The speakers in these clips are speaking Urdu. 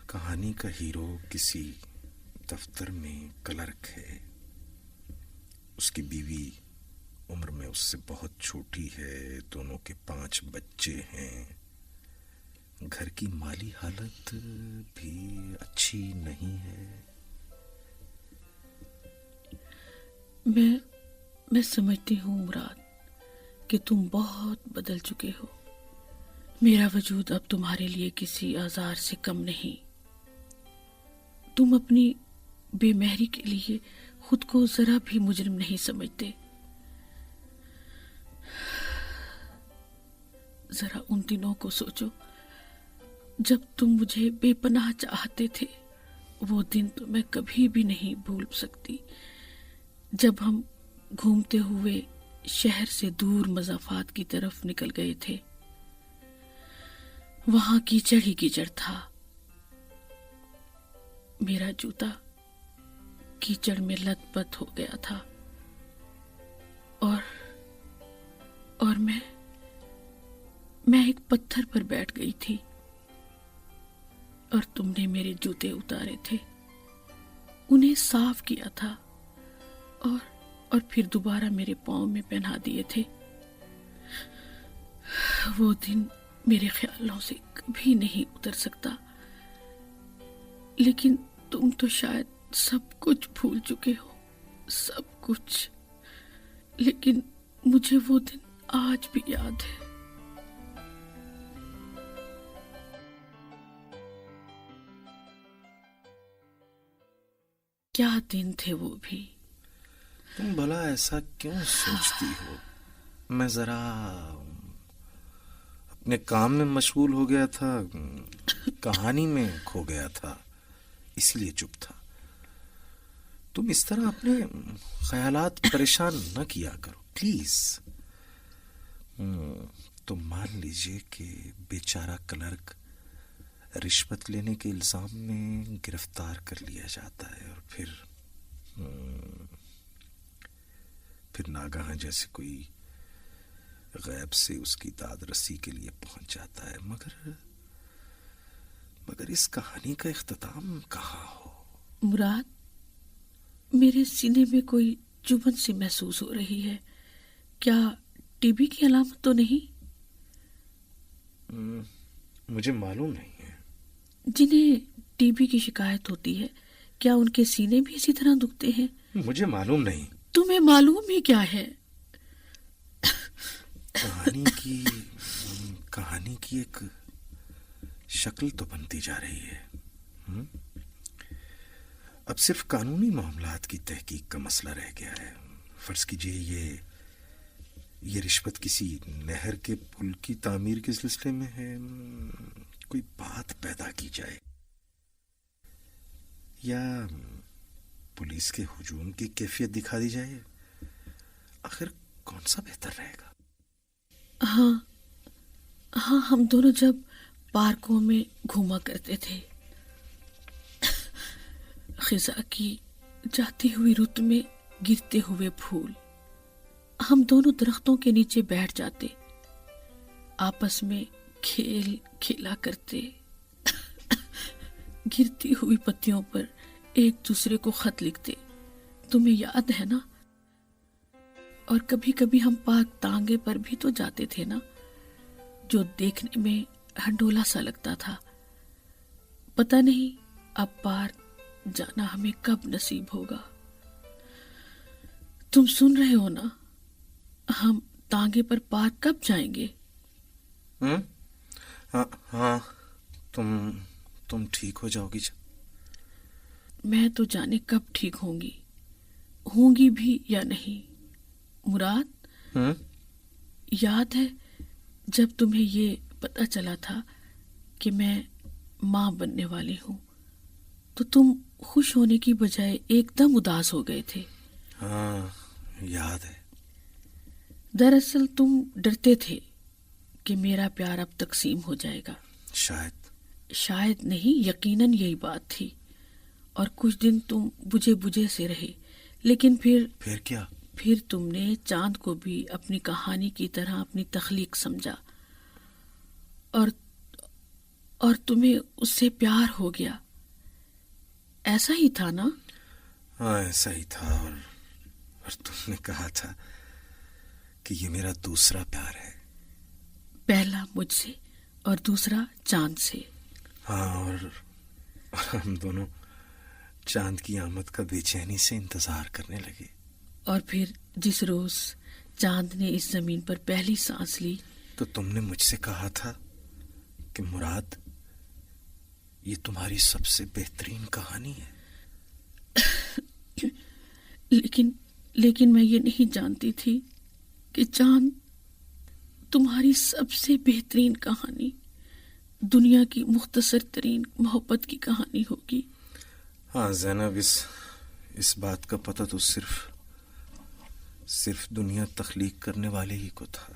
کہانی کا ہیرو کسی دفتر میں کلرک ہے. اس کی بیوی عمر میں اس سے بہت چھوٹی ہے. دونوں کے 5 بچے ہیں. گھر کی مالی حالت بھی اچھی نہیں ہے. میں سمجھتی ہوں مراد کہ تم بہت بدل چکے ہو. میرا وجود اب تمہارے لیے کسی آزار سے کم نہیں. تم اپنی بے مہری کے لیے خود کو ذرا بھی مجرم نہیں سمجھتے. ذرا ان دنوں کو سوچو جب تم مجھے بے پناہ چاہتے تھے. وہ دن تو میں کبھی بھی نہیں بھول سکتی جب ہم گھومتے ہوئے شہر سے دور مضافات کی طرف نکل گئے تھے. وہاں کیچڑ ہی کیچڑ تھا. میرا جوتا کیچڑ میں لت پت ہو گیا تھا اور میں ایک پتھر پر بیٹھ گئی تھی اور تم نے میرے جوتے اتارے تھے. انہیں صاف کیا تھا اور پھر دوبارہ میرے پاؤں میں پہنا دیے تھے. وہ دن میرے خیالوں سے کبھی نہیں اتر سکتا. لیکن تم تو شاید سب کچھ بھول چکے ہو. سب کچھ. لیکن مجھے وہ دن آج بھی یاد ہے. کیا دن تھے وہ بھی. تم بھلا ایسا کیوں سوچتی ہو؟ میں ذرا اپنے کام میں مشغول ہو گیا تھا، کہانی میں کھو گیا تھا، اس لیے چپ تھا. تم اس طرح اپنے خیالات پریشان نہ کیا کرو پلیز. تم مان لیجئے کہ بیچارہ کلرک رشوت لینے کے الزام میں گرفتار کر لیا جاتا ہے اور پھر ناگہاں جیسے کوئی غیب سے اس کی داد رسی کے لیے پہنچ جاتا ہے. مگر اس کہانی کا اختتام کہاں ہو؟ مراد، میرے سینے میں کوئی چبھن سی محسوس ہو رہی ہے. کیا ٹی بی کی علامت تو نہیں؟ مجھے معلوم نہیں ہے. جنہیں ٹی بی کی شکایت ہوتی ہے کیا ان کے سینے بھی اسی طرح دکھتے ہیں؟ مجھے معلوم نہیں. تمہیں معلوم ہی کیا ہے؟ کہانی کی ایک شکل تو بنتی جا رہی ہے. اب صرف قانونی معاملات کی تحقیق کا مسئلہ رہ گیا ہے. فرض کیجئے یہ رشوت کسی نہر کے پل کی تعمیر کے سلسلے میں ہے. کوئی بات پیدا کی جائے یا پولیس کے ہجوم کی کیفیت دکھا دی جائے. آخر کون سا بہتر رہے گا؟ ہاں ہم دونوں جب پارکوں میں گھوما کرتے تھے، خزاں کی جاتی ہوئی رت میں گرتے ہوئے پھول، ہم دونوں درختوں کے نیچے بیٹھ جاتے، آپس میں کھیل کھیلا کرتے، گرتی ہوئی پتیوں پر ایک دوسرے کو خط لکھتے. تمہیں یاد ہے نا؟ اور کبھی کبھی ہم پارک تانگے پر بھی تو جاتے تھے نا، جو دیکھنے میں ہنڈولا سا لگتا تھا. پتہ نہیں اب پارک جانا ہمیں کب نصیب ہوگا. تم سن رہے ہو نا؟ ہم تانگے پر پارک کب جائیں گے؟ ہاں تم ٹھیک ہو جاؤ گی جب. میں تو جانے کب ٹھیک ہوں گی بھی یا نہیں. مراد، یاد ہے جب تمہیں یہ پتہ چلا تھا کہ میں ماں بننے والی ہوں تو تم خوش ہونے کی بجائے ایک دم اداس ہو گئے تھے. ہاں یاد ہے. دراصل تم ڈرتے تھے کہ میرا پیار اب تقسیم ہو جائے گا. شاید نہیں، یقیناً یہی بات تھی. اور کچھ دن تم بجھے سے رہے، لیکن پھر کیا؟ پھر تم نے چاند کو بھی اپنی کہانی کی طرح اپنی تخلیق سمجھا اور تمہیں اس سے پیار ہو گیا، ایسا ہی تھا نا؟ ہاں ایسا ہی تھا، اور تم نے کہا تھا کہ یہ میرا دوسرا پیار ہے۔ پہلا مجھ سے اور دوسرا چاند سے۔ ہاں، اور ہم دونوں چاند کی آمد کا بے چینی سے انتظار کرنے لگے۔ اور پھر جس روز چاند نے اس زمین پر پہلی سانس لی تو تم نے مجھ سے کہا تھا کہ مراد، یہ تمہاری سب سے بہترین کہانی ہے۔ لیکن میں یہ نہیں جانتی تھی کہ چاند تمہاری سب سے بہترین کہانی، دنیا کی مختصر ترین محبت کی کہانی ہوگی۔ ہاں زینب، اس بات کا پتہ تو صرف دنیا تخلیق کرنے والے ہی کو تھا،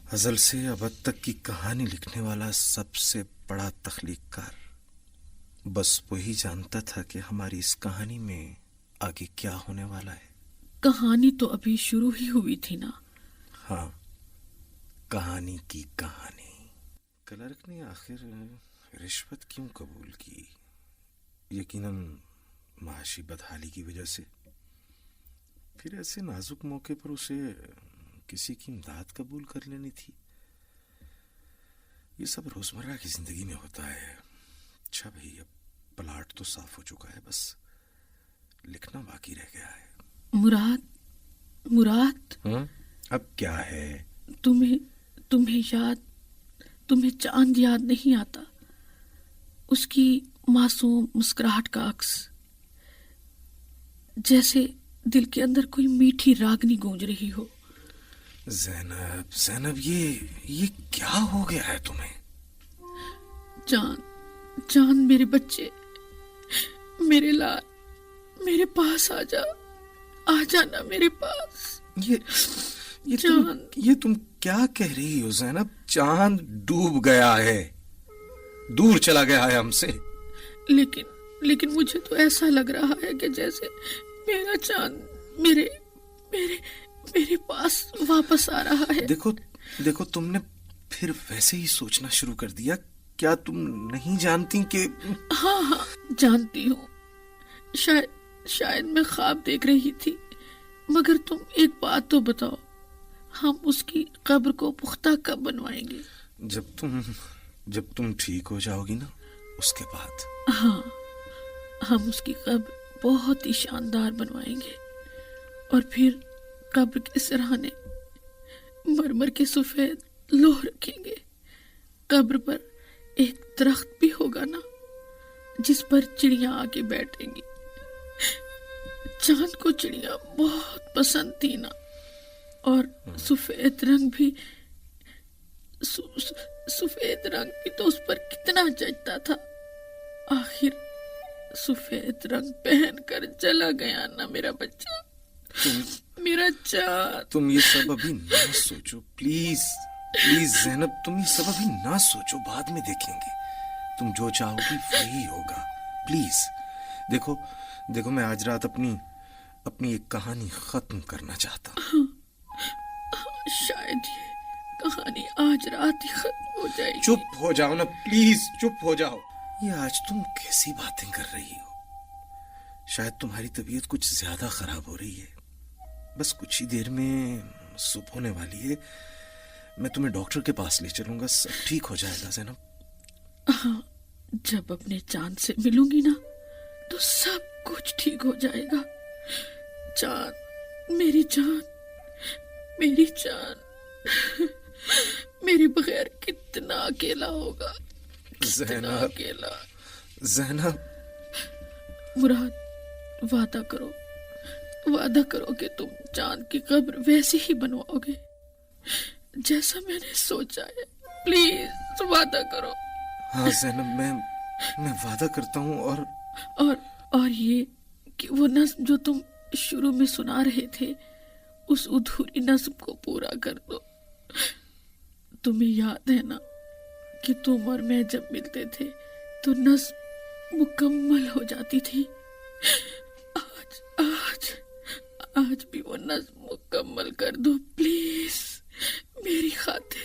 ازل سے ابد تک کی کہانی لکھنے والا سب سے بڑا تخلیق کار، بس وہی جانتا تھا کہ ہماری اس کہانی میں آگے کیا ہونے والا ہے۔ کہانی تو ابھی شروع ہی ہوئی تھی نا؟ ہاں، کہانی کی کہانی۔ کلرک نے آخر رشوت کیوں قبول کی؟ یقیناً معاشی بدحالی کی وجہ سے۔ پھر ایسے نازک موقع پر اسے کسی کی امداد قبول کر لینی تھی۔ یہ سب روزمرہ کی زندگی میں ہوتا ہے۔ اچھا بھائی، اب پلاٹ تو صاف ہو چکا ہے، بس لکھنا باقی رہ گیا ہے۔ مراد اب کیا ہے؟ تمہیں چاند یاد نہیں آتا؟ اس کی معصوم مسکراہٹ کا عکس، جیسے دل کے اندر کوئی میٹھی راگنی گونج رہی ہو۔ زینب، یہ کیا ہو گیا ہے تمہیں؟ چاند میرے بچے، میرے لال، میرے پاس آ جانا میرے پاس۔ یہ تم کیا کہہ رہی ہو زینب؟ چاند ڈوب گیا ہے، دور چلا گیا ہے ہم سے۔ لیکن مجھے تو ایسا لگ رہا ہے کہ جیسے میرا چاند میرے پاس واپس آ رہا ہے۔ دیکھو تم نے پھر ویسے ہی سوچنا شروع کر دیا۔ کیا تم نہیں جانتی کہ… ہاں جانتی ہوں، شاید میں خواب دیکھ رہی تھی، مگر تم ایک بات تو بتاؤ، ہم اس کی قبر کو پختہ کب بنوائیں گے؟ جب تم ٹھیک ہو جاؤ گی نا، اس کے بعد۔ ہاں، ہم اس کی قبر بہت ہی شاندار بنوائیں گے، اور پھر قبر کے سرہانے مرمر کے سفید لوح رکھیں گے۔ قبر پر ایک درخت بھی ہوگا نا، جس پر چڑیاں آ کے بیٹھیں گی۔ چاند کو چڑیاں بہت پسند تھی نا، اور سفید رنگ بھی تو اس پر کتنا جچتا تھا۔ آخر سفید رنگ پہن کر چلا گیا نا میرا بچہ، میرا چاند۔ تم یہ سب ابھی نہ سوچو، پلیز زینب، تم یہ سب ابھی نہ سوچو، بعد میں دیکھیں گے۔ تم جو چاہو گی وہی ہوگا، پلیز۔ دیکھو میں آج رات اپنی ایک کہانی ختم کرنا چاہتا ہوں۔ شاید یہ کہانی آج رات ہی ختم ہو جائے گی۔ چپ ہو جاؤ نا پلیز، چپ ہو جاؤ۔ یہ آج تم کیسی باتیں کر رہی ہو؟ شاید تمہاری طبیعت کچھ زیادہ خراب ہو رہی ہے۔ بس کچھ ہی دیر میں صبح ہونے والی ہے، میں تمہیں ڈاکٹر کے پاس لے چلوں گا، سب ٹھیک ہو جائے گا زینب۔ ہاں، جب اپنے چاند سے ملوں گی نا تو سب کچھ ٹھیک ہو جائے گا۔ چاند، میری جان، میری جان، میرے بغیر کتنا اکیلا ہوگا، کتنا اکیلا۔ زینب، مراد، وعدہ کرو کہ تم چاند کی قبر ویسے ہی بنواؤ گے جیسا میں نے سوچا ہے، پلیز وعدہ کرو۔ ہاں زینب، میں وعدہ کرتا ہوں۔ اور یہ کہ وہ نظم جو تم شروع میں سنا رہے تھے، اس ادھوری نظم کو پورا کر دو۔ تمہیں یاد ہے نا کہ تم اور میں جب ملتے تھے تو نظم مکمل ہو جاتی تھی۔ آج بھی وہ نظم مکمل کر دو پلیز، میری خاطر۔